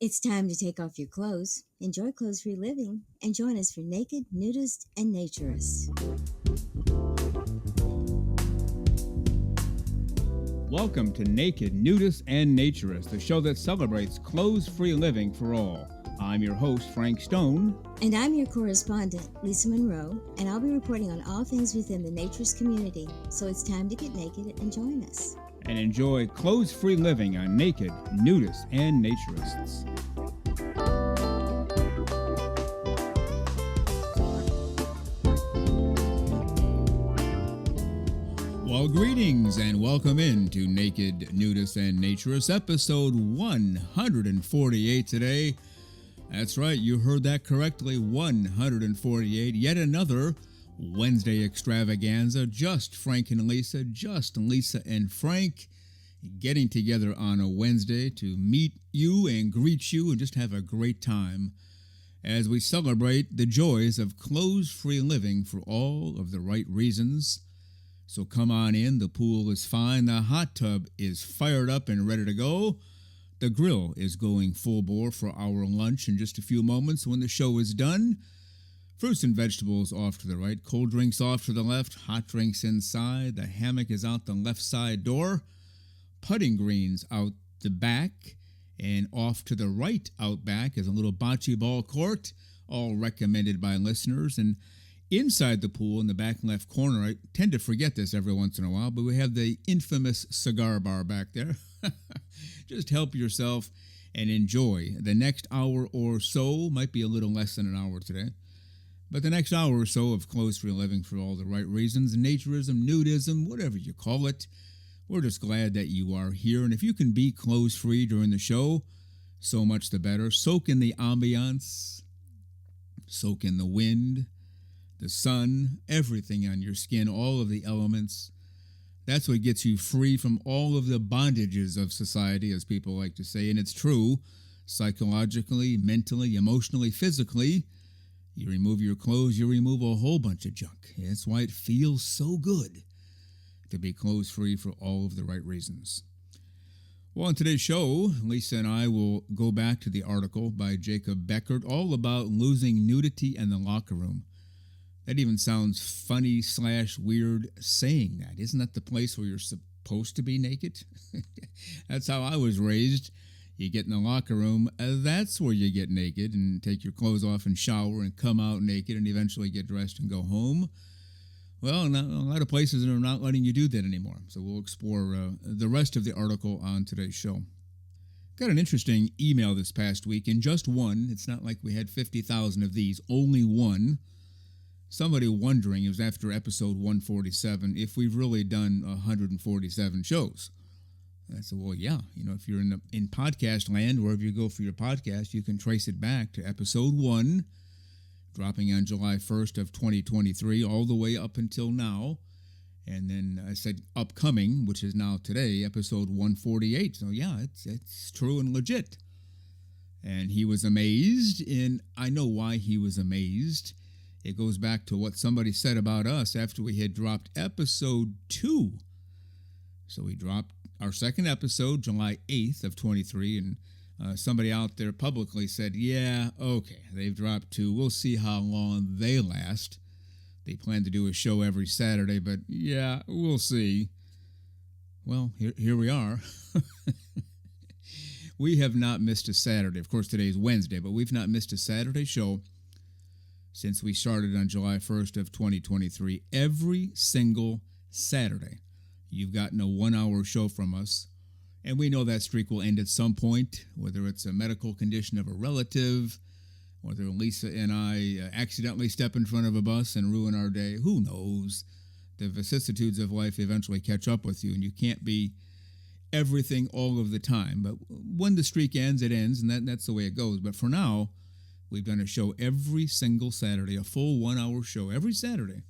It's time to take off your clothes, enjoy clothes-free living, and join us for Naked, Nudist, and Naturist. Welcome to Naked, Nudists, and Naturists, the show that celebrates clothes-free living for all. I'm your host, Frank Stone. And I'm your correspondent, Lisa Monroe, and I'll be reporting on all things within the naturist community. So it's time to get naked and join us. And enjoy clothes-free living on Naked, Nudists, and Naturists. Well, greetings and welcome into Naked, Nudists, and Naturists, episode 148 today. That's right, you heard that correctly, 148, yet another Wednesday extravaganza, just Frank and Lisa, just Lisa and Frank, getting together on a Wednesday to meet you and greet you and just have a great time as we celebrate the joys of clothes-free living for all of the right reasons. So come on in, the pool is fine, the hot tub is fired up and ready to go. The grill is going full bore for our lunch in just a few moments when the show is done. Fruits and vegetables off to the right, cold drinks off to the left, hot drinks inside. The hammock is out the left side door. Putting greens out the back, and off to the right out back is a little bocce ball court, all recommended by listeners. And inside the pool in the back left corner, I tend to forget this every once in a while, but we have the infamous cigar bar back there. Just help yourself and enjoy. The next hour or so, might be a little less than an hour today, but the next hour or so of clothes-free living for all the right reasons, naturism, nudism, whatever you call it. We're just glad that you are here, and if you can be clothes-free during the show, so much the better. Soak in the ambiance, soak in the wind, the sun, everything on your skin, all of the elements. That's what gets you free from all of the bondages of society, as people like to say, and it's true, psychologically, mentally, emotionally, physically. You remove your clothes, you remove a whole bunch of junk. That's why it feels so good to be clothes-free for all of the right reasons. Well, on today's show, Lisa and I will go back to the article by Jacob Beckert, all about losing nudity in the locker room. That even sounds funny / weird saying that. Isn't that the place where you're supposed to be naked? That's how I was raised. You get in the locker room, that's where you get naked and take your clothes off and shower and come out naked and eventually get dressed and go home. Well, a lot of places are not letting you do that anymore. So we'll explore the rest of the article on today's show. Got an interesting email this past week, and just one. It's not like we had 50,000 of these, only one. Somebody wondering, it was after episode 147, if we've really done 147 shows. And I said, well, yeah. If you're in podcast land, wherever you go for your podcast, you can trace it back to episode 1, dropping on July 1st of 2023, all the way up until now. And then I said upcoming, which is now today, episode 148. So, yeah, it's true and legit. And he was amazed, and I know why he was amazed. It goes back to what somebody said about us after we had dropped episode 2. So we dropped our second episode, July 8th of 23, and somebody out there publicly said, yeah, okay, they've dropped 2. We'll see how long they last. They plan to do a show every Saturday, but yeah, we'll see. Well, here we are. We have not missed a Saturday. Of course, today is Wednesday, but we've not missed a Saturday show since we started on July 1st of 2023. Every single Saturday, you've gotten a 1-hour show from us. And we know that streak will end at some point, whether it's a medical condition of a relative, whether Lisa and I accidentally step in front of a bus and ruin our day. Who knows? The vicissitudes of life eventually catch up with you, and you can't be everything all of the time. But when the streak ends, it ends, and that's the way it goes. But for now, we've done a show every single Saturday, a full 1-hour show every Saturday.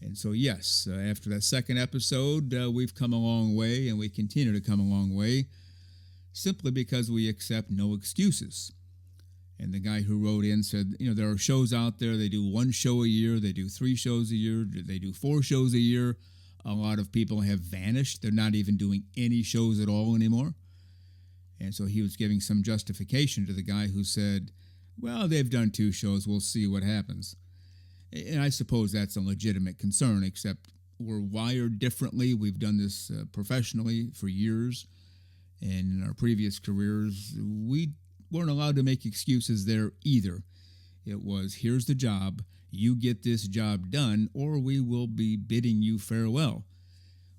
And so, yes, after that second episode, we've come a long way, and we continue to come a long way, simply because we accept no excuses. And the guy who wrote in said, there are shows out there, they do 1 show a year, they do 3 shows a year, they do 4 shows a year. A lot of people have vanished. They're not even doing any shows at all anymore. And so he was giving some justification to the guy who said, well, they've done 2 shows, we'll see what happens. And I suppose that's a legitimate concern, except we're wired differently. We've done this professionally for years. And in our previous careers, we weren't allowed to make excuses there either. It was, here's the job, you get this job done, or we will be bidding you farewell.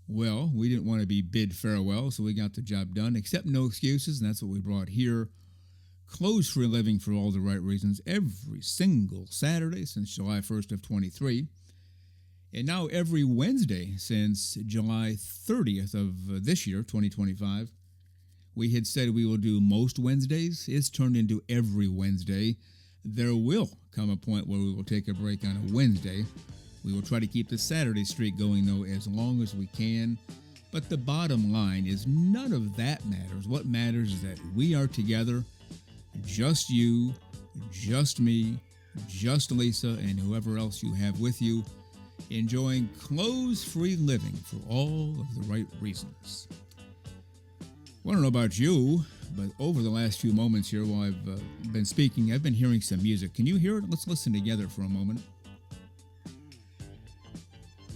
Well, we didn't want to be bid farewell, so we got the job done, except no excuses, and that's what we brought here. Closed for a living for all the right reasons every single Saturday since July 1st of 23. And now every Wednesday since July 30th of this year, 2025. We had said we will do most Wednesdays. It's turned into every Wednesday. There will come a point where we will take a break on a Wednesday. We will try to keep the Saturday streak going, though, as long as we can. But the bottom line is none of that matters. What matters is that we are together, just you, just me, just Lisa, and whoever else you have with you, enjoying clothes-free living for all of the right reasons. Well, I don't know about you, but over the last few moments here while I've been speaking, I've been hearing some music. Can you hear it? Let's listen together for a moment.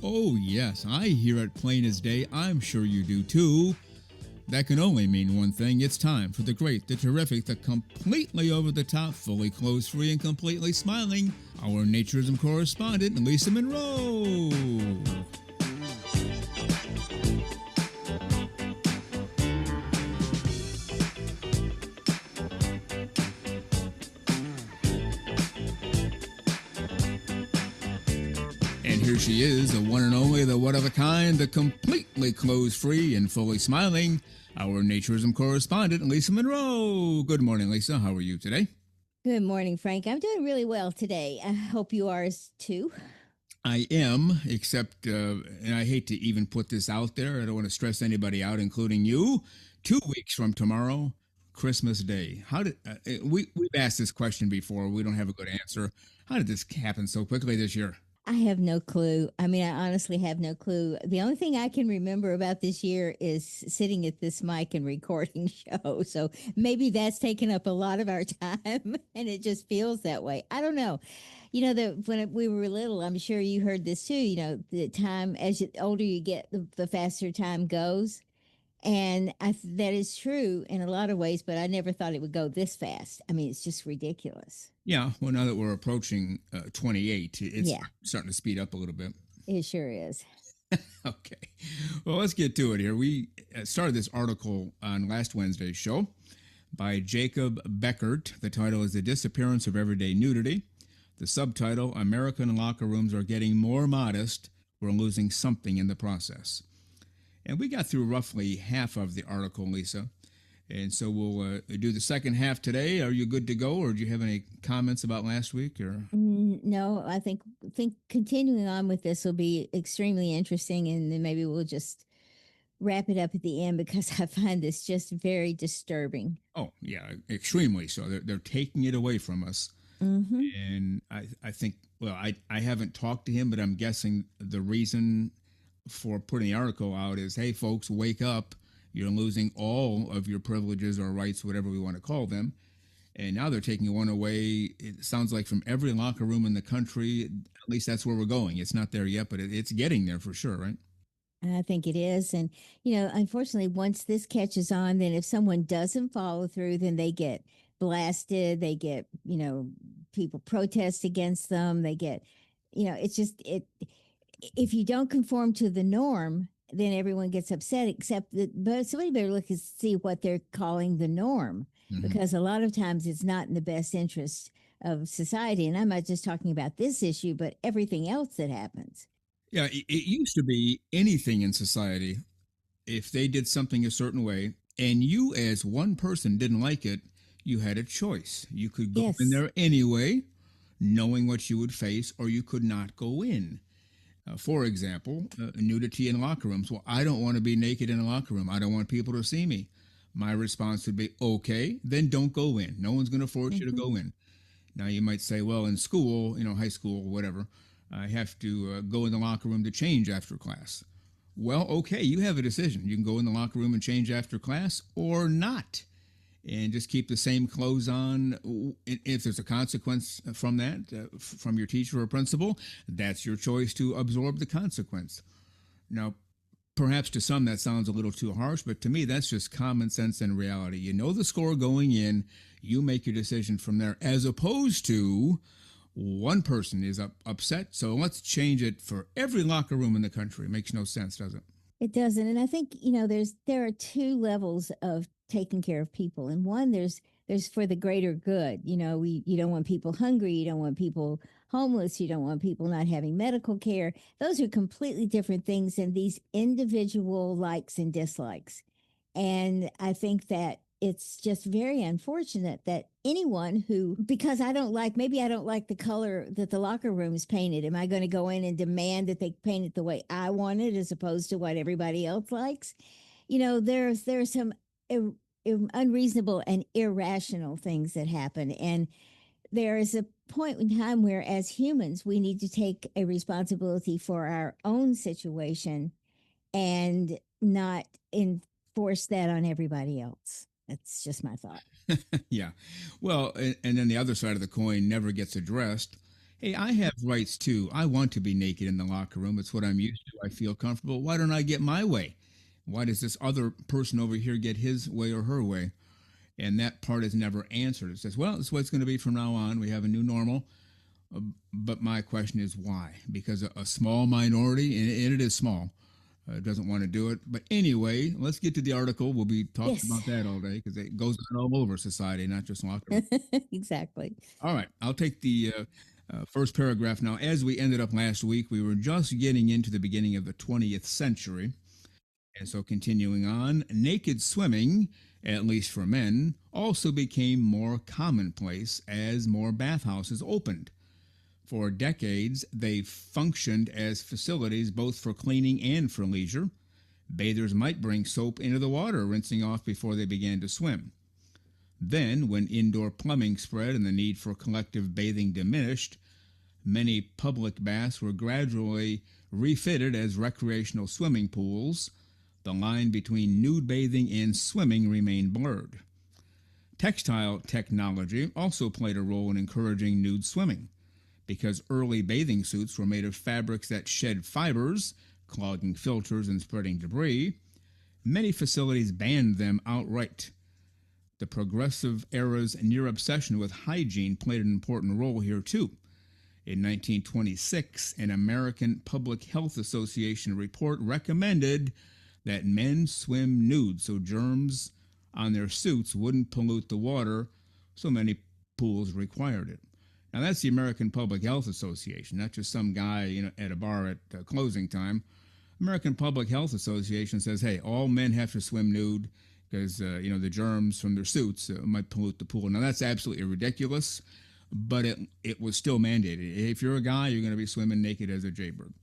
Oh, yes, I hear it plain as day. I'm sure you do, too. That can only mean one thing. It's time for the great, the terrific, the completely over-the-top, fully clothes-free, and completely smiling, our naturism correspondent, Lisa Monroe. And here she is, the one and only, the one of a kind, the completely clothes-free and fully smiling, our naturism correspondent, Lisa Monroe. Good morning, Lisa. How are you today? Good morning, Frank. I'm doing really well today. I hope you are too. I am, except, and I hate to even put this out there. I don't want to stress anybody out, including you. 2 weeks from tomorrow, Christmas Day. How did we've asked this question before? We don't have a good answer. How did this happen so quickly this year? I have no clue. I mean, I honestly have no clue. The only thing I can remember about this year is sitting at this mic and recording show. So maybe that's taken up a lot of our time and it just feels that way. I don't know. You know, when we were little, I'm sure you heard this too, you know, the time, as older you get, the faster time goes. And that is true in a lot of ways, but I never thought it would go this fast. I mean, it's just ridiculous. Yeah, well, now that we're approaching 28, it's starting to speed up a little bit. It sure is. Okay. Well, let's get to it here. We started this article on last Wednesday's show by Jacob Beckert. The title is The Disappearance of Everyday Nudity. The subtitle, American Locker Rooms Are Getting More Modest. We're Losing Something in the Process. And we got through roughly half of the article, Lisa. And so we'll do the second half today. Are you good to go, or do you have any comments about last week? Or no, I think continuing on with this will be extremely interesting, and then maybe we'll just wrap it up at the end because I find this just very disturbing. Oh, yeah, extremely so. They're taking it away from us. Mm-hmm. And I think, well, I haven't talked to him, but I'm guessing the reason for putting the article out is, hey, folks, wake up. You're losing all of your privileges or rights, whatever we want to call them. And now they're taking one away, it sounds like, from every locker room in the country. At least that's where we're going. It's not there yet, but it's getting there for sure, right? I think it is. And, you know, unfortunately, once this catches on, then if someone doesn't follow through, then they get blasted. They get, you know, people protest against them. They get, you know, it's just, if you don't conform to the norm, then everyone gets upset, but somebody better look and see what they're calling the norm, because a lot of times it's not in the best interest of society. And I'm not just talking about this issue, but everything else that happens. Yeah, it used to be anything in society. If they did something a certain way and you as one person didn't like it, you had a choice. You could go in there anyway, knowing what you would face, or you could not go in. For example, nudity in locker rooms. Well, I don't want to be naked in a locker room. I don't want people to see me. My response would be, okay, then don't go in. No one's going to force you to go in. Now, you might say, well, in school, you know, high school, whatever, I have to go in the locker room to change after class. Well, okay, you have a decision. You can go in the locker room and change after class or not. and just keep the same clothes on. If there's a consequence from that, from your teacher or principal, that's your choice to absorb the consequence. Now, perhaps to some that sounds a little too harsh, but to me, that's just common sense and reality. You know the score going in, you make your decision from there, as opposed to one person is upset, so let's change it for every locker room in the country. It makes no sense, does it? It doesn't. And I think, there are two levels of taking care of people. And one, there's for the greater good. You don't want people hungry, you don't want people homeless, you don't want people not having medical care. Those are completely different things than these individual likes and dislikes. And I think that it's just very unfortunate that anyone who, because maybe I don't like the color that the locker room is painted. Am I going to go in and demand that they paint it the way I want it as opposed to what everybody else likes? There's some unreasonable and irrational things that happen. And there is a point in time where, as humans, we need to take a responsibility for our own situation and not enforce that on everybody else. That's just my thought. Yeah. Well, and then the other side of the coin never gets addressed. Hey, I have rights too. I want to be naked in the locker room. It's what I'm used to. I feel comfortable. Why don't I get my way? Why does this other person over here get his way or her way? And that part is never answered. It says, well, it's what it's going to be from now on. We have a new normal. But my question is why? Because a small minority, and it is small, doesn't want to do it. But anyway, let's get to the article. We'll be talking about that all day because it goes on all over society, not just locker room. Exactly. All right. I'll take the first paragraph now. As we ended up last week, we were just getting into the beginning of the 20th century. And so continuing on, naked swimming, at least for men, also became more commonplace as more bathhouses opened. For decades, they functioned as facilities both for cleaning and for leisure. Bathers might bring soap into the water, rinsing off before they began to swim. Then, when indoor plumbing spread and the need for collective bathing diminished, many public baths were gradually refitted as recreational swimming pools. The line between nude bathing and swimming remained blurred. Textile technology also played a role in encouraging nude swimming. Because early bathing suits were made of fabrics that shed fibers, clogging filters and spreading debris, many facilities banned them outright. The progressive era's near obsession with hygiene played an important role here too. In 1926, an American Public Health Association report recommended that men swim nude so germs on their suits wouldn't pollute the water, so many pools required it. Now, that's the American Public Health Association, not just some guy at a bar at closing time. American Public Health Association says, hey, all men have to swim nude because, the germs from their suits might pollute the pool. Now, that's absolutely ridiculous, but it was still mandated. If you're a guy, you're going to be swimming naked as a jaybird.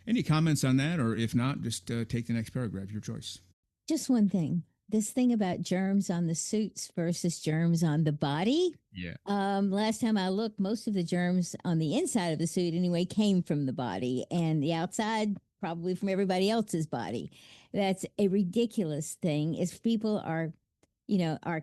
Any comments on that? Or if not, just take the next paragraph, your choice. Just one thing. This thing about germs on the suits versus germs on the body. Yeah. Last time I looked, most of the germs on the inside of the suit anyway came from the body, and the outside probably from everybody else's body. That's a ridiculous thing. If people are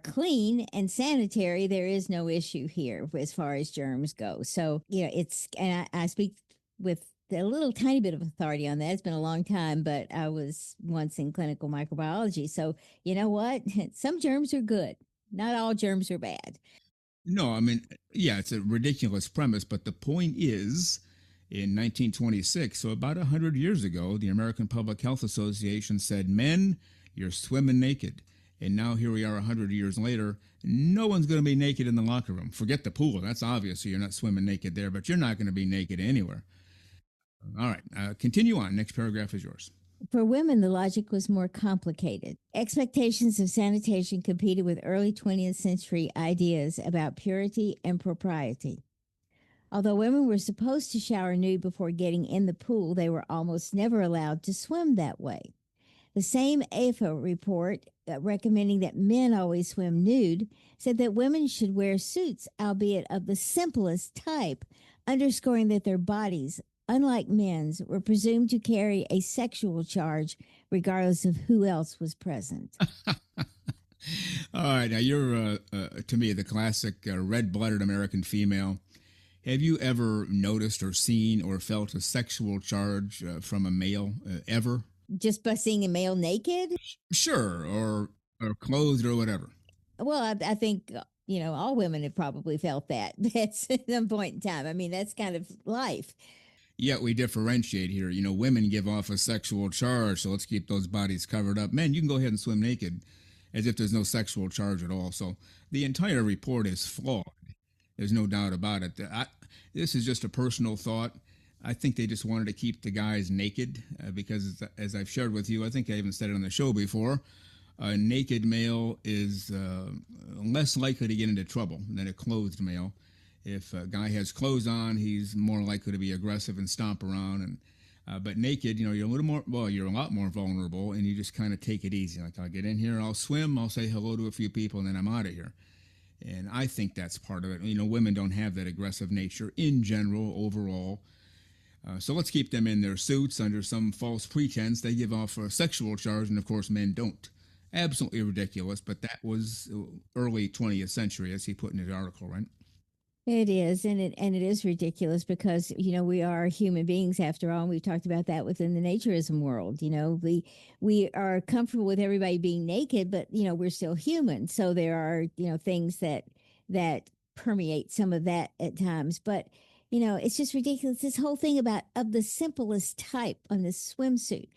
clean and sanitary, there is no issue here as far as germs go. So, and I speak with a little tiny bit of authority on that. It's been a long time, but I was once in clinical microbiology. So, you know what? Some germs are good. Not all germs are bad. No, I mean, yeah, it's a ridiculous premise, but the point is, in 1926, so about 100 years ago, the American Public Health Association said, men, you're swimming naked. And now here we are 100 years later, no one's going to be naked in the locker room. Forget the pool. That's obvious. You're not swimming naked there, but you're not going to be naked anywhere. All right, continue on. Next paragraph is yours. For women, the logic was more complicated. Expectations of sanitation competed with early 20th century ideas about purity and propriety. Although women were supposed to shower nude before getting in the pool, they were almost never allowed to swim that way. The same AFA report recommending that men always swim nude said that women should wear suits, albeit of the simplest type, underscoring that their bodies, unlike men's, were presumed to carry a sexual charge regardless of who else was present. All right, now you're to me the classic red-blooded American female. Have you ever noticed or seen or felt a sexual charge from a male ever? Just by seeing a male naked? Sure, or clothed or whatever. Well, I think, all women have probably felt that at some point in time. I mean, that's kind of life. Yet we differentiate here. You know, women give off a sexual charge, so let's keep those bodies covered up. Men, you can go ahead and swim naked as if there's no sexual charge at all. So the entire report is flawed. There's no doubt about it. This is just a personal thought. I think they just wanted to keep the guys naked because, as I've shared with you, I think I even said it on the show before, a naked male is less likely to get into trouble than a clothed male. If a guy has clothes on, he's more likely to be aggressive and stomp around. But naked, you're a little more, well, you're a lot more vulnerable, and you just kind of take it easy. Like, I'll get in here, I'll swim, I'll say hello to a few people, and then I'm out of here. And I think that's part of it. Women don't have that aggressive nature in general, overall. So let's keep them in their suits under some false pretense. They give off a sexual charge, and of course, men don't. Absolutely ridiculous, but that was early 20th century, as he put in his article, right? It is, and it is ridiculous because we are human beings after all. And we've talked about that within the naturism world. We are comfortable with everybody being naked, but we're still human. So there are things that permeate some of that at times. But it's just ridiculous. This whole thing about of the simplest type on this swimsuit.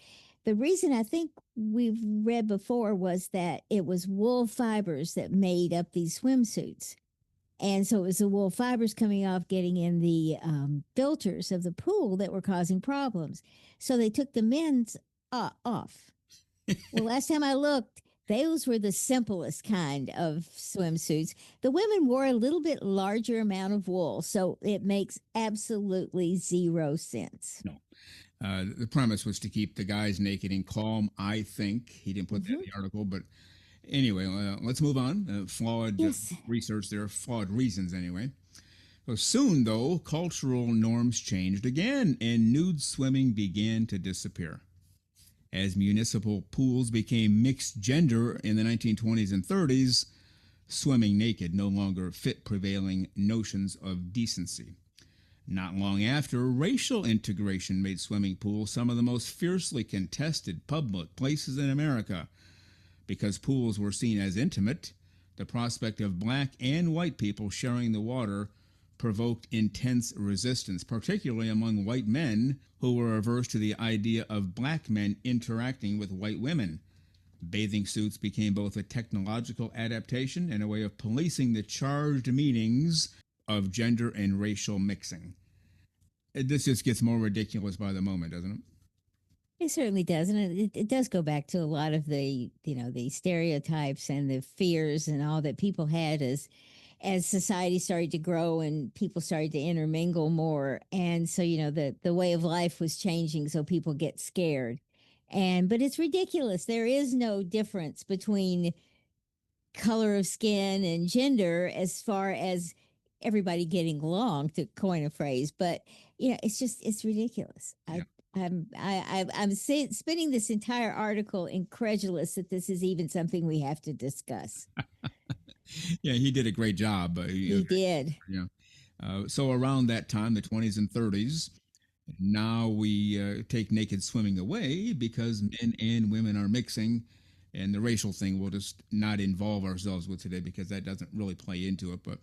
The reason I think we've read before was that it was wool fibers that made up these swimsuits. And so it was the wool fibers coming off, getting in the filters of the pool that were causing problems. So they took the men's off. Well, last time I looked, those were the simplest kind of swimsuits. The women wore a little bit larger amount of wool, so it makes absolutely zero sense. No. The premise was to keep the guys naked and calm, I think. He didn't put that in the article, but anyway, let's move on. Flawed Yes. research there, flawed reasons anyway. So soon, though, cultural norms changed again, and nude swimming began to disappear. As municipal pools became mixed gender in the 1920s and 30s, swimming naked no longer fit prevailing notions of decency. Not long after, racial integration made swimming pools some of the most fiercely contested public places in America. Because pools were seen as intimate, the prospect of black and white people sharing the water provoked intense resistance, particularly among white men who were averse to the idea of black men interacting with white women. Bathing suits became both a technological adaptation and a way of policing the charged meanings of gender and racial mixing. This just gets more ridiculous by the moment, doesn't it? It certainly does, and it does go back to a lot of the the stereotypes and the fears and all that people had as society started to grow and people started to intermingle more, and so the way of life was changing, so people get scared, but it's ridiculous. There is no difference between color of skin and gender as far as everybody getting along, to coin a phrase, but it's ridiculous. Yeah. I'm spinning this entire article incredulous that this is even something we have to discuss. Yeah, he did a great job. He did. Yeah. So around that time, the 20s and 30s, now we take naked swimming away because men and women are mixing. And the racial thing we'll just not involve ourselves with today because that doesn't really play into it. But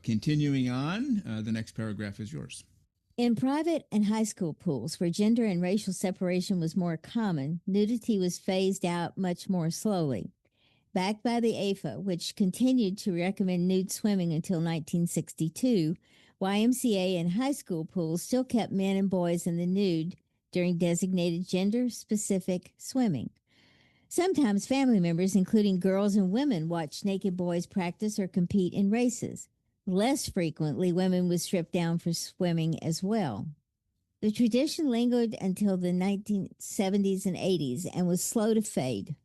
continuing on, the next paragraph is yours. In private and high school pools where gender and racial separation was more common, nudity was phased out much more slowly. Backed by the AFA, which continued to recommend nude swimming until 1962, YMCA and high school pools still kept men and boys in the nude during designated gender-specific swimming. Sometimes family members, including girls and women, watched naked boys practice or compete in races. Less frequently, women would strip down for swimming as well. The tradition lingered until the 1970s and 80s and was slow to fade.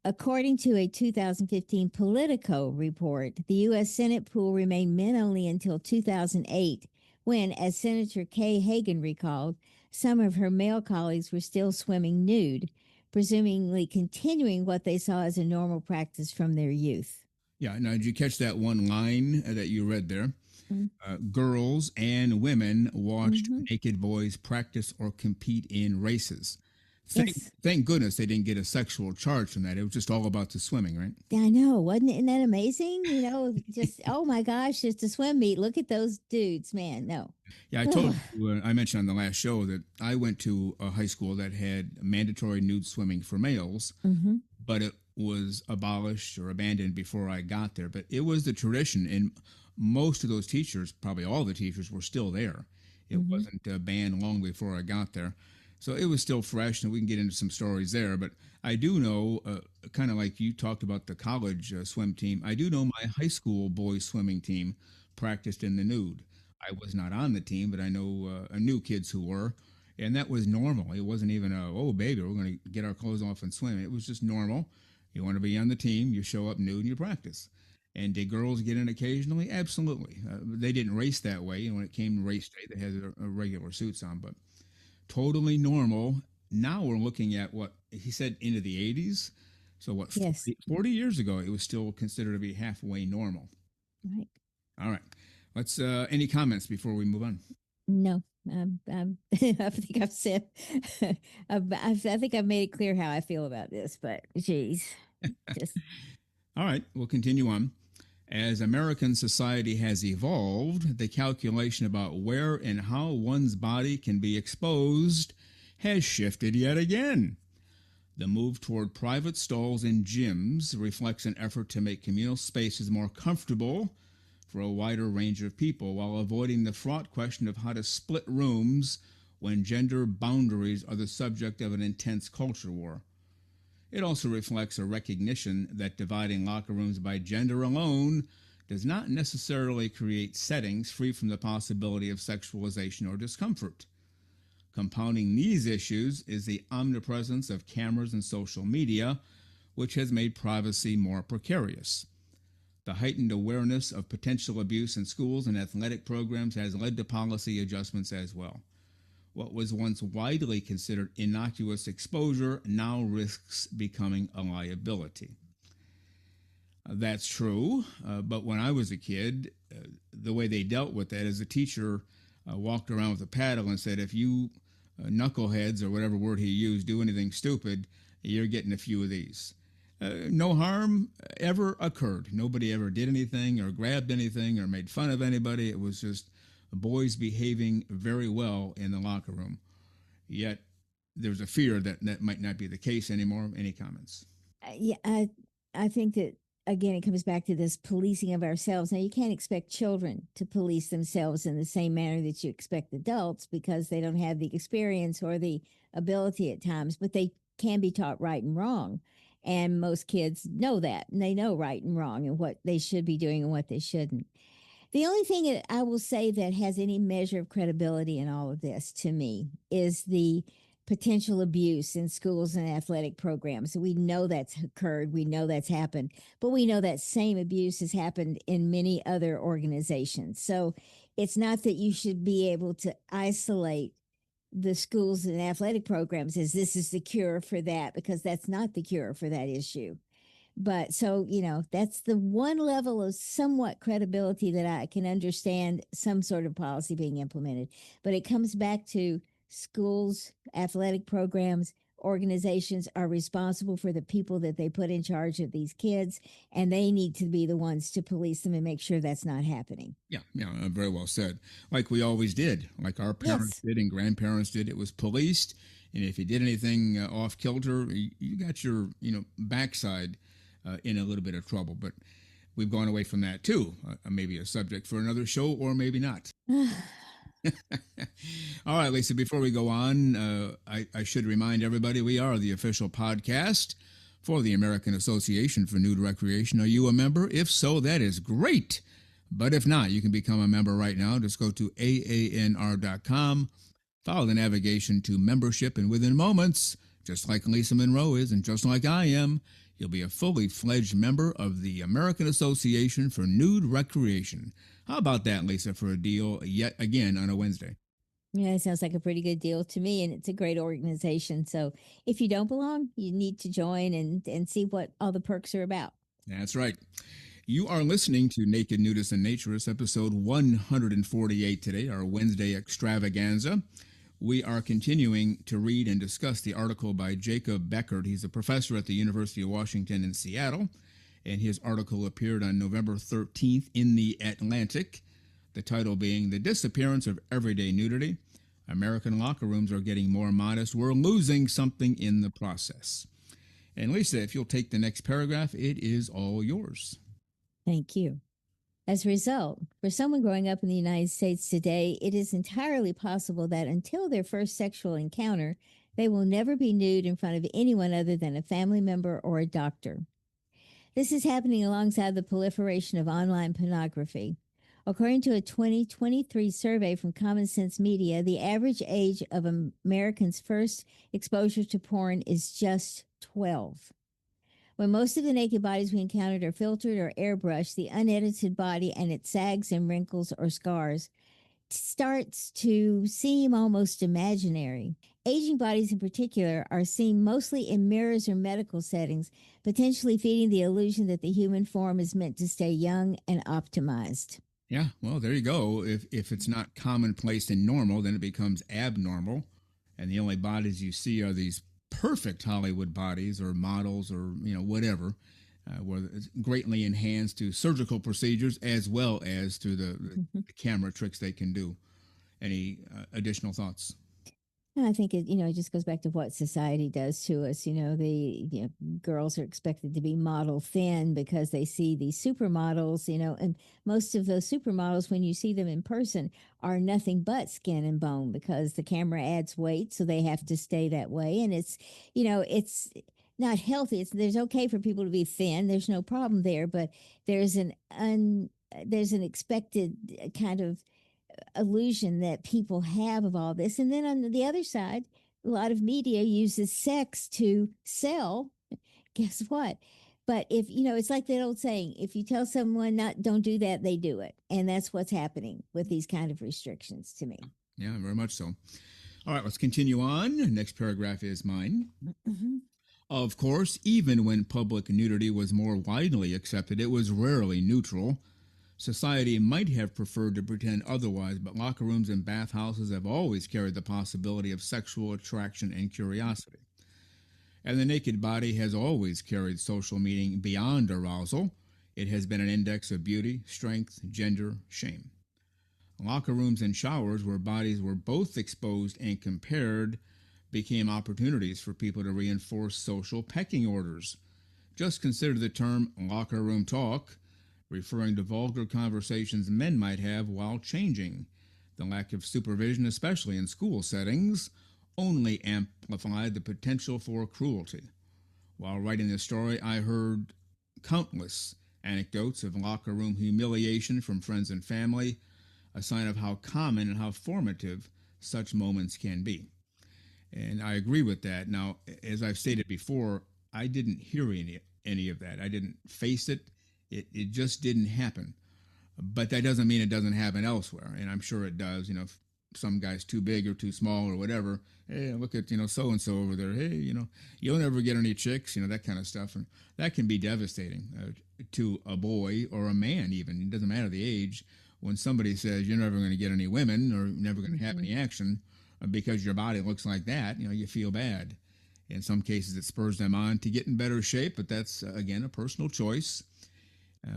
According to a 2015 Politico report, the U.S. Senate pool remained men-only until 2008, when, as Senator Kay Hagan recalled, some of her male colleagues were still swimming nude, presumably continuing what they saw as a normal practice from their youth. Yeah. Now, did you catch that one line that you read there? Girls and women watched Mm-hmm. naked boys practice or compete in races. Thank, Yes. thank goodness they didn't get a sexual charge from that. It was just all about the swimming, right? I know. Isn't that amazing? Just, oh my gosh, it's a swim meet. Look at those dudes, man. No. Yeah, I told Ugh. you, I mentioned on the last show that I went to a high school that had mandatory nude swimming for males, Mm-hmm. but it was abolished or abandoned before I got there. But it was the tradition, and most of those teachers, probably all the teachers, were still there. It Mm-hmm. wasn't banned long before I got there. So it was still fresh, and we can get into some stories there. But I do know, kind of like you talked about the college swim team, I do know my high school boys swimming team practiced in the nude. I was not on the team, but I knew kids who were, and that was normal. It wasn't even oh baby, we're going to get our clothes off and swim. It was just normal. You want to be on the team, you show up nude and you practice. And did girls get in occasionally? Absolutely. They didn't race that way. And when it came to race day, they had their regular suits on, but totally normal. Now we're looking at what he said into the 80s. So, what, Yes. 40 years ago, it was still considered to be halfway normal. Right. All right. Let's, any comments before we move on? No. I think I've said, I think I've made it clear how I feel about this, but geez, just, All right. We'll continue on. As American society has evolved, the calculation about where and how one's body can be exposed has shifted yet again. The move toward private stalls in gyms reflects an effort to make communal spaces more comfortable for a wider range of people while avoiding the fraught question of how to split rooms when gender boundaries are the subject of an intense culture war. It also reflects a recognition that dividing locker rooms by gender alone does not necessarily create settings free from the possibility of sexualization or discomfort. Compounding these issues is the omnipresence of cameras and social media, which has made privacy more precarious. The heightened awareness of potential abuse in schools and athletic programs has led to policy adjustments as well. What was once widely considered innocuous exposure now risks becoming a liability. That's true, but when I was a kid, the way they dealt with that is the teacher walked around with a paddle and said, if you knuckleheads, or whatever word he used, do anything stupid, you're getting a few of these. No harm ever occurred. Nobody ever did anything or grabbed anything or made fun of anybody. It was just boys behaving very well in the locker room. Yet there's a fear that that might not be the case anymore. Any comments? yeah, I think that again, it comes back to this policing of ourselves. Now, you can't expect children to police themselves in the same manner that you expect adults because they don't have the experience or the ability at times, but they can be taught right and wrong. And most kids know that, and they know right and wrong and what they should be doing and what they shouldn't. The only thing that I will say that has any measure of credibility in all of this to me is the potential abuse in schools and athletic programs. We know that's occurred. We know that's happened, but we know that same abuse has happened in many other organizations. So it's not that you should be able to isolate the schools and athletic programs as this is the cure for that, because that's not the cure for that issue. But so, that's the one level of somewhat credibility that I can understand some sort of policy being implemented. But it comes back to schools, athletic programs, organizations are responsible for the people that they put in charge of these kids, and they need to be the ones to police them and make sure that's not happening. Yeah, yeah, very well said. Like we always did, like our parents Yes. did and grandparents did. It was policed, and if you did anything off kilter, you got your backside in a little bit of trouble. But we've gone away from that too. Maybe a subject for another show, or maybe not. All right, Lisa, before we go on, I should remind everybody we are the official podcast for the American Association for Nude Recreation. Are you a member? If so, that is great. But if not, you can become a member right now. Just go to AANR.com, follow the navigation to membership, and within moments, just like Lisa Monroe is and just like I am, you'll be a fully fledged member of the American Association for Nude Recreation. How about that, Lisa, for a deal yet again on a Wednesday? Yeah, it sounds like a pretty good deal to me, and it's a great organization. So if you don't belong, you need to join and see what all the perks are about. That's right. You are listening to Naked Nudists and Naturists, episode 148 today, our Wednesday extravaganza. We are continuing to read and discuss the article by Jacob Beckert. He's a professor at the University of Washington in Seattle, and his article appeared on November 13th in The Atlantic, the title being The Disappearance of Everyday Nudity. American locker rooms are getting more modest. We're losing something in the process. And Lisa, if you'll take the next paragraph, it is all yours. Thank you. As a result, for someone growing up in the United States today, it is entirely possible that until their first sexual encounter, they will never be nude in front of anyone other than a family member or a doctor. This is happening alongside the proliferation of online pornography. According to a 2023 survey from Common Sense Media, the average age of Americans' first exposure to porn is just 12. When most of the naked bodies we encountered are filtered or airbrushed, the unedited body and its sags and wrinkles or scars starts to seem almost imaginary. Aging bodies, in particular, are seen mostly in mirrors or medical settings, potentially feeding the illusion that the human form is meant to stay young and optimized. Yeah, well, there you go. If it's not commonplace and normal, then it becomes abnormal. And the only bodies you see are these perfect Hollywood bodies or models or, whatever, where it's greatly enhanced to surgical procedures as well as through the camera tricks they can do. Any additional thoughts? I think it just goes back to what society does to us. Girls are expected to be model thin because they see these supermodels, and most of those supermodels, when you see them in person, are nothing but skin and bone because the camera adds weight, so they have to stay that way. And it's not healthy. There's okay for people to be thin. There's no problem there, but there's there's an expected kind of illusion that people have of all this. And then on the other side, a lot of media uses sex to sell. Guess what? But if it's like that old saying, if you tell someone not don't do that, they do it. And that's what's happening with these kind of restrictions to me. Yeah, very much so. All right, let's continue on. Next paragraph is mine. Mm-hmm. Of course, even when public nudity was more widely accepted, it was rarely neutral. Society might have preferred to pretend otherwise, but locker rooms and bathhouses have always carried the possibility of sexual attraction and curiosity. And the naked body has always carried social meaning beyond arousal. It has been an index of beauty, strength, gender, shame. Locker rooms and showers, where bodies were both exposed and compared, became opportunities for people to reinforce social pecking orders. Just consider the term locker room talk, referring to vulgar conversations men might have while changing. The lack of supervision, especially in school settings, only amplified the potential for cruelty. While writing this story, I heard countless anecdotes of locker room humiliation from friends and family, a sign of how common and how formative such moments can be. And I agree with that. Now, as I've stated before, I didn't hear any of that. I didn't face it. It just didn't happen. But that doesn't mean it doesn't happen elsewhere. And I'm sure it does. If some guy's too big or too small or whatever, hey, look at, so-and-so over there. Hey, you'll never get any chicks, that kind of stuff. And that can be devastating to a boy or a man even. It doesn't matter the age. When somebody says you're never going to get any women or never going to have any action because your body looks like that, you feel bad. In some cases, it spurs them on to get in better shape, but that's, again, a personal choice.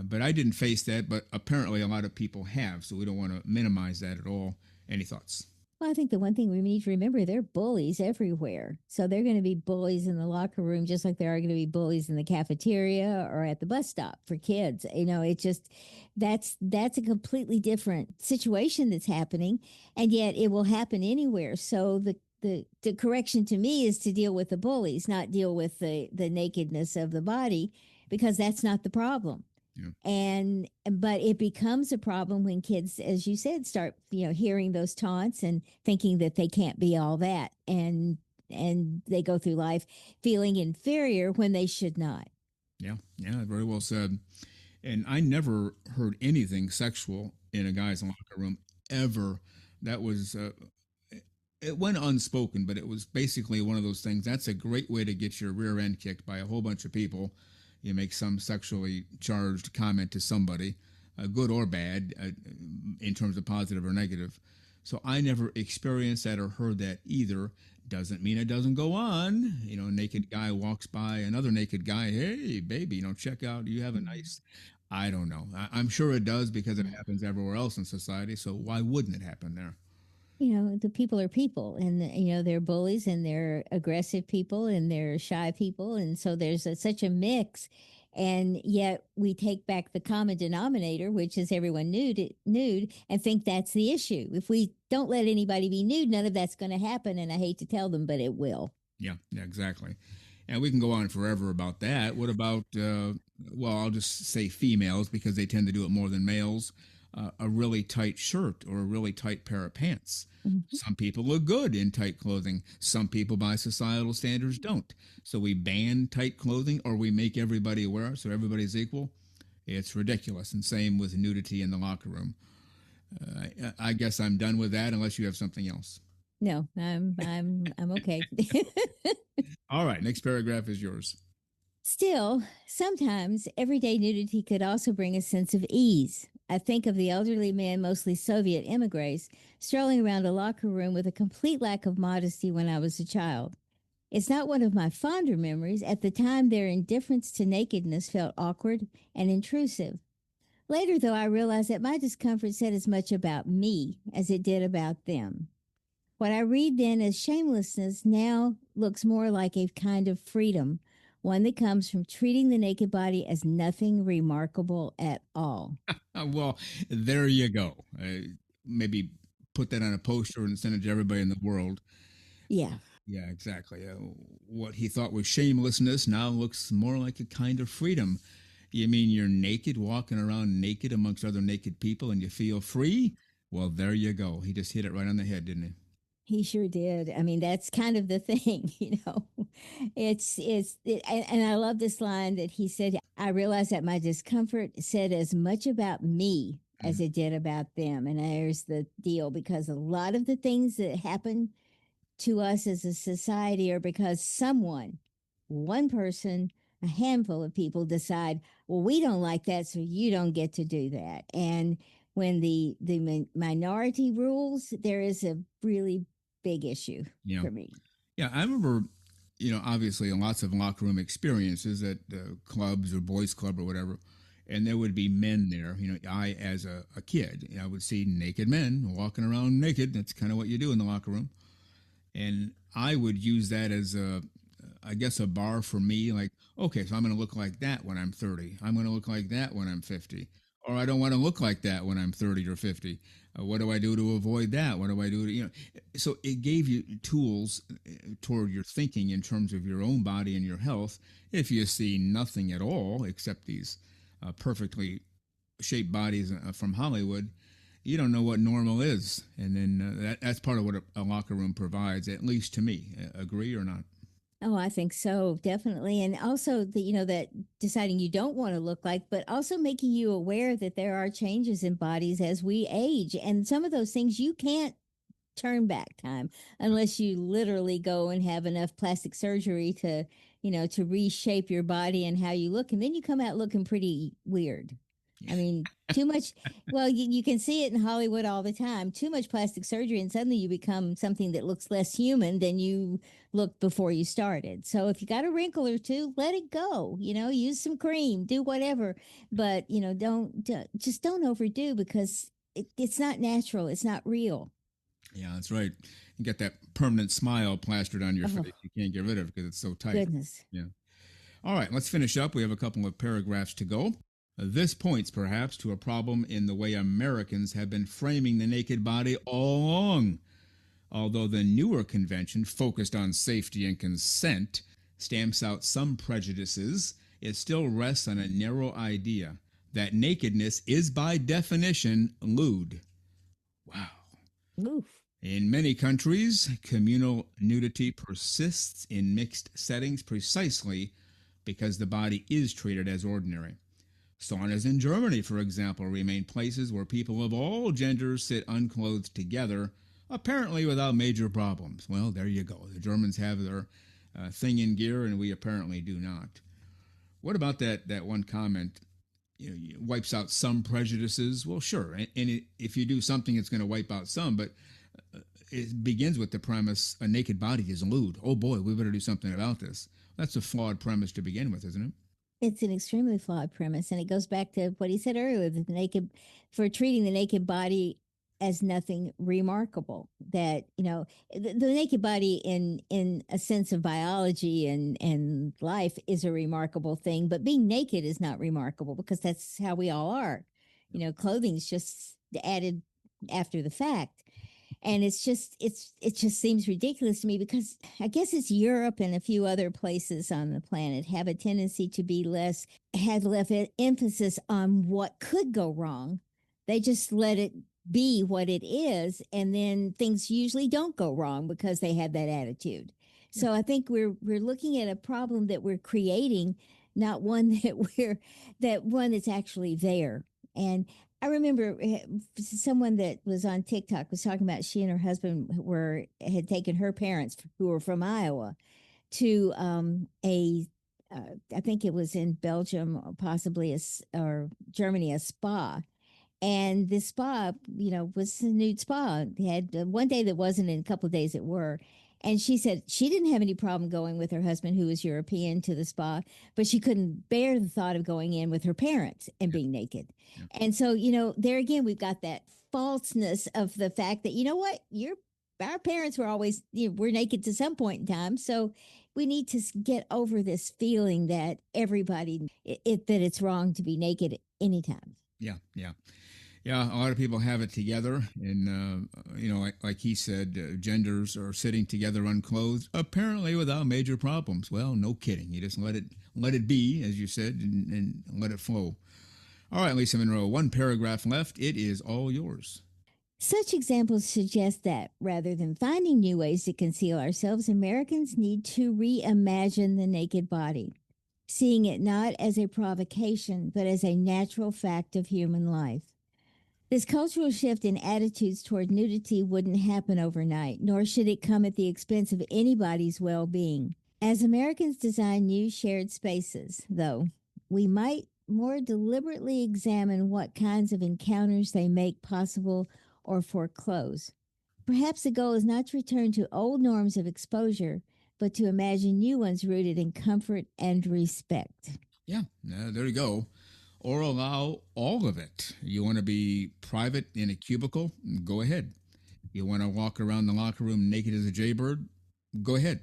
But I didn't face that, but apparently a lot of people have, so we don't want to minimize that at all. Any thoughts? Well, I think the one thing we need to remember, they're bullies everywhere. So they're going to be bullies in the locker room, just like there are going to be bullies in the cafeteria or at the bus stop for kids. It just that's a completely different situation that's happening, and yet it will happen anywhere. So the correction to me is to deal with the bullies, not deal with the nakedness of the body, because that's not the problem. Yeah. But it becomes a problem when kids, as you said, start hearing those taunts and thinking that they can't be all that, and they go through life feeling inferior when they should not. Yeah, very well said. And I never heard anything sexual in a guy's locker room ever. That was it went unspoken, but it was basically one of those things. That's a great way to get your rear end kicked by a whole bunch of people. You make some sexually charged comment to somebody, good or bad, in terms of positive or negative. So I never experienced that or heard that either. Doesn't mean it doesn't go on. Naked guy walks by another naked guy. Hey, baby, check out. You have a nice. I don't know. I'm sure it does because it happens everywhere else in society. So why wouldn't it happen there? The people are people, and they're bullies, and they're aggressive people, and they're shy people, and so there's such a mix. And yet we take back the common denominator, which is everyone nude, and think that's the issue. If we don't let anybody be nude, none of that's going to happen. And I hate to tell them, but it will. Yeah, exactly. And we can go on forever about that. What about, well, I'll just say females because they tend to do it more than males. A really tight shirt or a really tight pair of pants. Mhm. Some people look good in tight clothing. Some people, by societal standards, don't. So we ban tight clothing or we make everybody wear it so everybody's equal. It's ridiculous. And same with nudity in the locker room. I guess I'm done with that unless you have something else. No, I'm okay. All right, next paragraph is yours. Still, sometimes everyday nudity could also bring a sense of ease. I think of the elderly men, mostly Soviet emigres, strolling around a locker room with a complete lack of modesty when I was a child. It's not one of my fonder memories. At the time, their indifference to nakedness felt awkward and intrusive. Later, though, I realized that my discomfort said as much about me as it did about them. What I read then as shamelessness now looks more like a kind of freedom, one that comes from treating the naked body as nothing remarkable at all. Well, there you go. Maybe put that on a poster and send it to everybody in the world. Yeah. Yeah, exactly. What he thought was shamelessness now looks more like a kind of freedom. You mean you're naked, walking around naked amongst other naked people, and you feel free? Well, there you go. He just hit it right on the head, didn't he? He sure did. I mean, that's kind of the thing, you know. And I love this line that he said, I realized that my discomfort said as much about me as Mhm. it did about them. And there's the deal, because a lot of the things that happen to us as a society are because someone, one person, a handful of people decide, well, we don't like that, so you don't get to do that. And when the minority rules, there is a really big issue Yeah. for me. Yeah, I remember, obviously lots of locker room experiences at clubs or boys' club or whatever. And there would be men there. I, as a kid, I would see naked men walking around naked. That's kind of what you do in the locker room. And I would use that as I guess, a bar for me. Like, okay, so I'm going to look like that when I'm 30. I'm going to look like that when I'm 50. Or I don't want to look like that when I'm 30 or 50. What do I do to avoid that? What do I do to? So it gave you tools toward your thinking in terms of your own body and your health. If you see nothing at all except these perfectly shaped bodies from Hollywood, you don't know what normal is. And then that's part of what a locker room provides, at least to me. Agree or not? Oh, I think so, definitely. And also that deciding you don't want to look like, but also making you aware that there are changes in bodies as we age. And some of those things you can't turn back time unless you literally go and have enough plastic surgery to reshape your body and how you look. And then you come out looking pretty weird. I mean, too much. Well, you can see it in Hollywood all the time. Too much plastic surgery, and suddenly you become something that looks less human than you looked before you started. So if you got a wrinkle or two, let it go. Use some cream, do whatever, but just don't overdo, because it's not natural. It's not real. Yeah, that's right. You get that permanent smile plastered on your Oh, face. You can't get rid of it because it's so tight. goodness. Yeah. All right, let's finish up. We have a couple of paragraphs to go. This points perhaps to a problem in the way Americans have been framing the naked body all along. Although the newer convention, focused on safety and consent, stamps out some prejudices, it still rests on a narrow idea that nakedness is by definition lewd. Wow. Oof. In many countries, communal nudity persists in mixed settings precisely because the body is treated as ordinary. Saunas in Germany, for example, remain places where people of all genders sit unclothed together apparently without major problems. Well, there you go. The Germans have their thing in gear, and we apparently do not. What about that one comment? It wipes out some prejudices. Well, sure, and if you do something, it's going to wipe out some. But it begins with the premise: a naked body is lewd. Oh boy, we better do something about this. That's a flawed premise to begin with, isn't it? It's an extremely flawed premise, and it goes back to what he said earlier: for treating the naked body as nothing remarkable. That the naked body, in a sense of biology and life, is a remarkable thing, but being naked is not remarkable because that's how we all are. Clothing's just added after the fact. And it just seems ridiculous to me because I guess it's Europe and a few other places on the planet have a tendency to be have less emphasis on what could go wrong. They just let it be what it is, and then things usually don't go wrong because they have that attitude. So I think we're looking at a problem that we're creating, not one one that's actually there. And I remember someone that was on TikTok was talking about she and her husband had taken her parents, who were from Iowa, to I think it was in Belgium, or possibly or Germany, a spa. And this spa, was a nude spa. They had one day that wasn't, and a couple of days that were. And she said she didn't have any problem going with her husband, who was European, to the spa, but she couldn't bear the thought of going in with her parents and being naked. Yeah. And so, there again, we've got that falseness of the fact that, what, our parents were always, we're naked to some point in time. So we need to get over this feeling that that it's wrong to be naked anytime. Yeah, yeah. Yeah, a lot of people have it together, and like he said, genders are sitting together unclothed, apparently without major problems. Well, no kidding. You just let it be, as you said, and let it flow. All right, Lisa Monroe, one paragraph left. It is all yours. Such examples suggest that rather than finding new ways to conceal ourselves, Americans need to reimagine the naked body, seeing it not as a provocation, but as a natural fact of human life. This cultural shift in attitudes toward nudity wouldn't happen overnight, nor should it come at the expense of anybody's well-being. As Americans design new shared spaces, though, we might more deliberately examine what kinds of encounters they make possible or foreclose. Perhaps the goal is not to return to old norms of exposure, but to imagine new ones rooted in comfort and respect. Yeah, there you go. Or allow all of it. You want to be private in a cubicle? Go ahead. You want to walk around the locker room naked as a jaybird? Go ahead.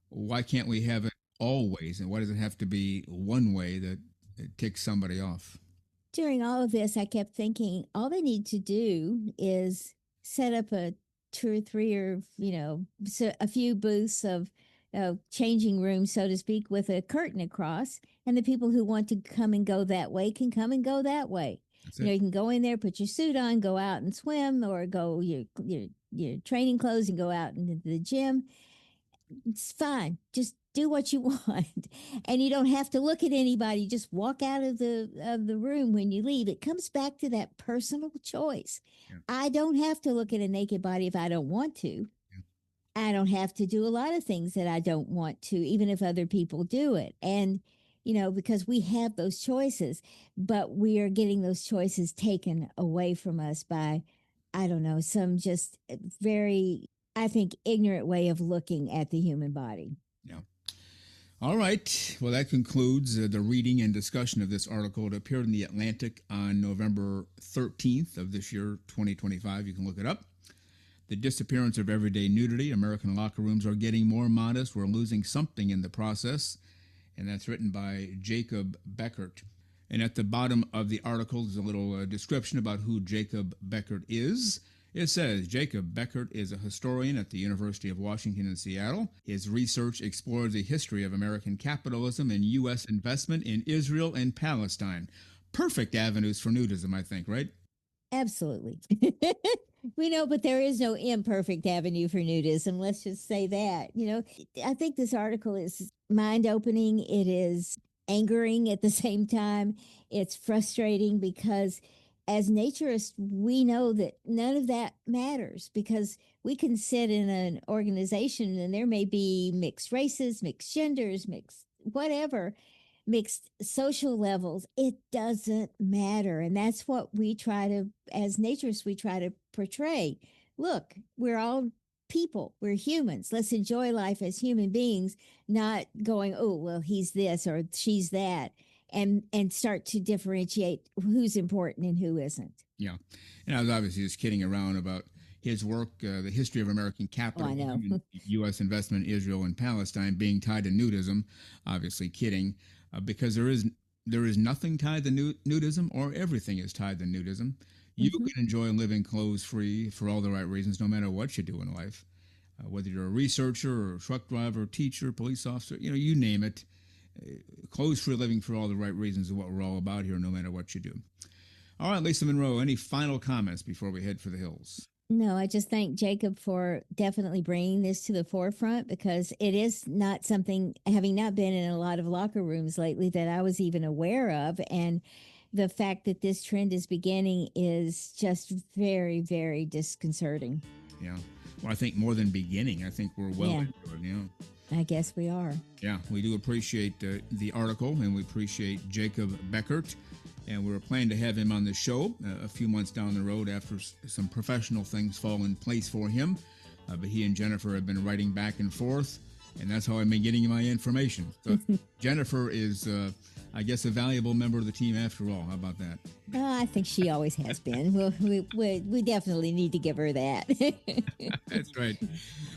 Why can't we have it always? And why does it have to be one way that it ticks somebody off? During all of this, I kept thinking all they need to do is set up a 2 or 3 or, a few booths of changing rooms, so to speak, with a curtain across, and the people who want to come and go that way can come and go that way. You can go in there, put your suit on, go out and swim, or go your training clothes and go out into the gym. It's fine. Just do what you want, and you don't have to look at anybody. Just walk out of the room when you leave. It comes back to that personal choice. Yeah. I don't have to look at a naked body if I don't want to. I don't have to do a lot of things that I don't want to, even if other people do it. And, because we have those choices, but we are getting those choices taken away from us by, I don't know, some just very, I think, ignorant way of looking at the human body. Yeah. All right. Well, that concludes the reading and discussion of this article. It appeared in The Atlantic on November 13th of this year, 2025. You can look it up. The disappearance of everyday nudity. American locker rooms are getting more modest. We're losing something in the process. And that's written by Jacob Beckert. And at the bottom of the article is a little description about who Jacob Beckert is. It says, Jacob Beckert is a historian at the University of Washington in Seattle. His research explores the history of American capitalism and U.S. investment in Israel and Palestine. Perfect avenues for nudism, I think, right? Absolutely. We know, but there is no imperfect avenue for nudism. Let's just say that. I think this article is mind-opening. It is angering at the same time. It's frustrating because as naturists, we know that none of that matters because we can sit in an organization and there may be mixed races, mixed genders, mixed whatever, mixed social levels. It doesn't matter. And that's what we try to, as naturists, we try to portray. Look, we're all people, we're humans. Let's enjoy life as human beings, not going, oh, well, he's this or she's that, and start to differentiate who's important and who isn't. Yeah. And I was obviously just kidding around about his work, The History of American Capitalism and U.S. Investment in Israel and Palestine being tied to nudism. Obviously kidding, because there is nothing tied to nudism, or everything is tied to nudism. You can enjoy living clothes-free for all the right reasons, no matter what you do in life. Whether you're a researcher or a truck driver, teacher, police officer, you name it. Clothes-free living for all the right reasons is what we're all about here, no matter what you do. All right, Lisa Monroe, any final comments before we head for the hills? No, I just thank Jacob for definitely bringing this to the forefront, because it is not something, having not been in a lot of locker rooms lately, that I was even aware of. And the fact that this trend is beginning is just very, very disconcerting. Yeah. Well, I think more than beginning, I think we're well into it, I guess we are. Yeah, we do appreciate the article, and we appreciate Jacob Beckert. And we were planning to have him on the show a few months down the road after some professional things fall in place for him. But he and Jennifer have been writing back and forth, and that's how I've been getting my information. So Jennifer is, I guess, a valuable member of the team after all. How about that? I think she always has been. Well, we definitely need to give her that. That's right.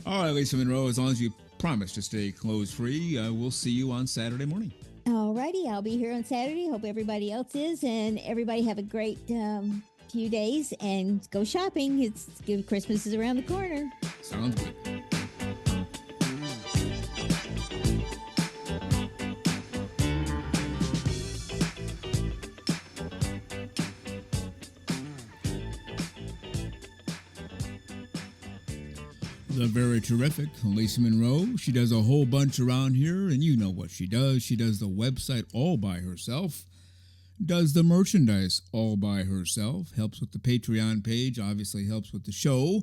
All right, Lisa Monroe, as long as you promise to stay clothes-free, we'll see you on Saturday morning. All righty. I'll be here on Saturday. Hope everybody else is. And everybody have a great few days and go shopping. Christmas is around the corner. Sounds good. The very terrific Lisa Monroe. She does a whole bunch around here, and you know what she does. She does the website all by herself, does the merchandise all by herself, helps with the Patreon page, obviously helps with the show,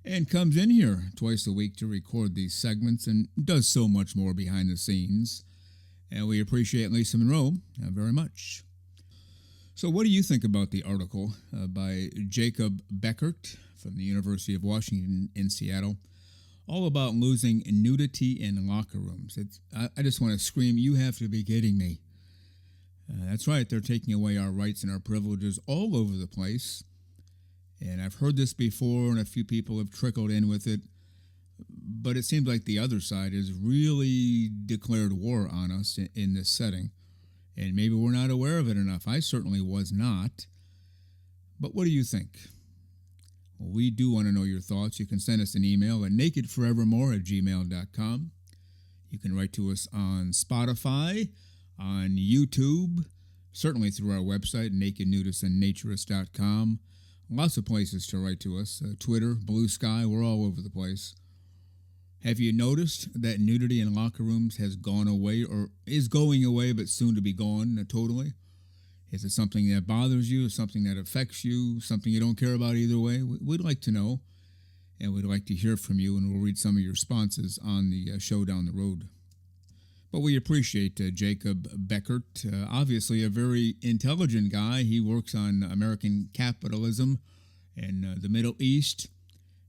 and comes in here twice a week to record these segments and does so much more behind the scenes. And we appreciate Lisa Monroe very much. So what do you think about the article by Jacob Beckert from the University of Washington in Seattle, all about losing nudity in locker rooms? I just want to scream, you have to be kidding me. That's right, they're taking away our rights and our privileges all over the place. And I've heard this before, and a few people have trickled in with it, but it seems like the other side has really declared war on us in this setting. And maybe we're not aware of it enough. I certainly was not. But what do you think? Well, we do want to know your thoughts. You can send us an email at nakedforevermore@gmail.com. You can write to us on Spotify, on YouTube, certainly through our website, nakednudistandnaturist.com. Lots of places to write to us. Twitter, Blue Sky, we're all over the place. Have you noticed that nudity in locker rooms has gone away, or is going away but soon to be gone totally? Is it something that bothers you, something that affects you, something you don't care about either way? We'd like to know, and we'd like to hear from you, and we'll read some of your responses on the show down the road. But we appreciate Jacob Beckert, obviously a very intelligent guy. He works on American capitalism and the Middle East.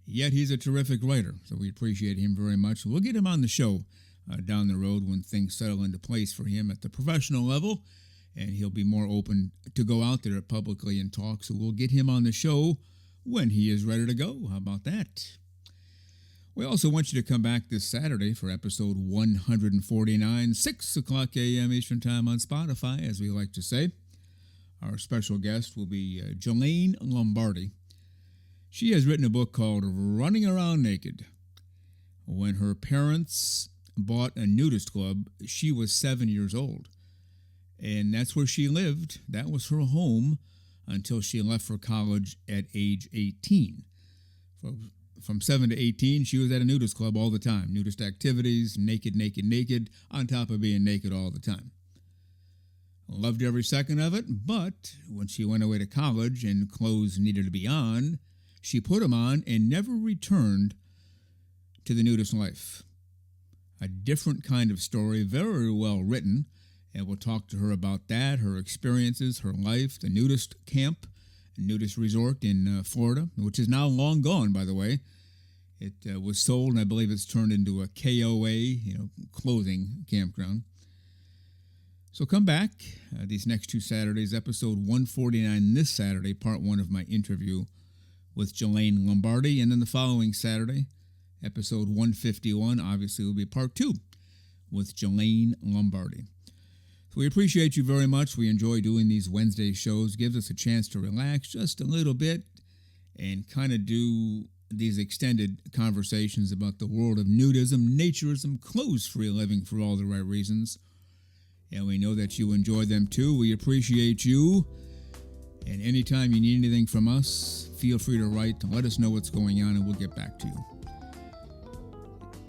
Yet he's a terrific writer, so we appreciate him very much. We'll get him on the show down the road when things settle into place for him at the professional level, and he'll be more open to go out there publicly and talk. So we'll get him on the show when he is ready to go. How about that? We also want you to come back this Saturday for episode 149, 6 o'clock a.m. Eastern Time on Spotify, as we like to say. Our special guest will be Jelaine Lombardi. She has written a book called Running Around Naked. When her parents bought a nudist club, she was 7 years old. And that's where she lived. That was her home until she left for college at age 18. From 7 to 18, she was at a nudist club all the time. Nudist activities, naked, naked, naked, on top of being naked all the time. Loved every second of it, but when she went away to college and clothes needed to be on, she put them on and never returned to the nudist life. A different kind of story, very well written, and we'll talk to her about that, her experiences, her life, the nudist camp, nudist resort in Florida, which is now long gone, by the way. It was sold, and I believe it's turned into a KOA, clothing campground. So come back these next 2 Saturdays, episode 149 this Saturday, part 1 of my interview with Jelaine Lombardi, and then the following Saturday, episode 151, obviously will be part 2 with Jelaine Lombardi. So we appreciate you very much. We enjoy doing these Wednesday shows. Gives us a chance to relax just a little bit and kind of do these extended conversations about the world of nudism, naturism, clothes-free living for all the right reasons. And we know that you enjoy them too. We appreciate you. And anytime you need anything from us, feel free to write to let us know what's going on and we'll get back to you.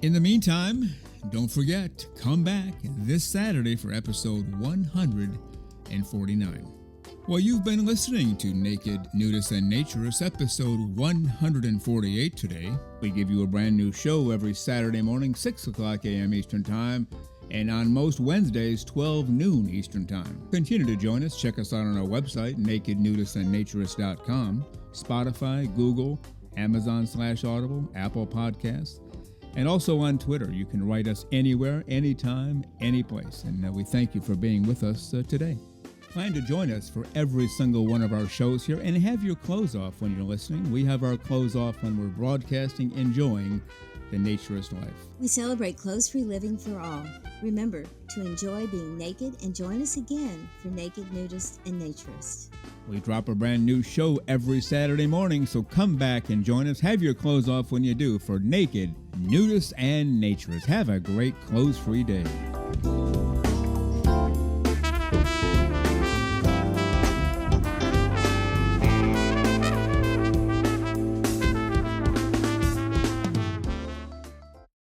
In the meantime, don't forget, come back this Saturday for episode 149. Well, you've been listening to Naked, Nudists, and Naturists, episode 148 today. We give you a brand new show every Saturday morning, 6 o'clock a.m. Eastern Time, and on most Wednesdays, 12 noon Eastern Time. Continue to join us. Check us out on our website, nakednudistandnaturist.com, Spotify, Google, Amazon/Audible, Apple Podcasts, and also on Twitter. You can write us anywhere, anytime, anyplace. And we thank you for being with us today. Plan to join us for every single one of our shows here and have your clothes off when you're listening. We have our clothes off when we're broadcasting, enjoying the naturist life. We celebrate clothes-free living for all. Remember to enjoy being naked and join us again for Naked, Nudists, and Naturists. We drop a brand new show every Saturday morning, so come back and join us. Have your clothes off when you do for Naked, Nudists, and Naturists. Have a great clothes-free day.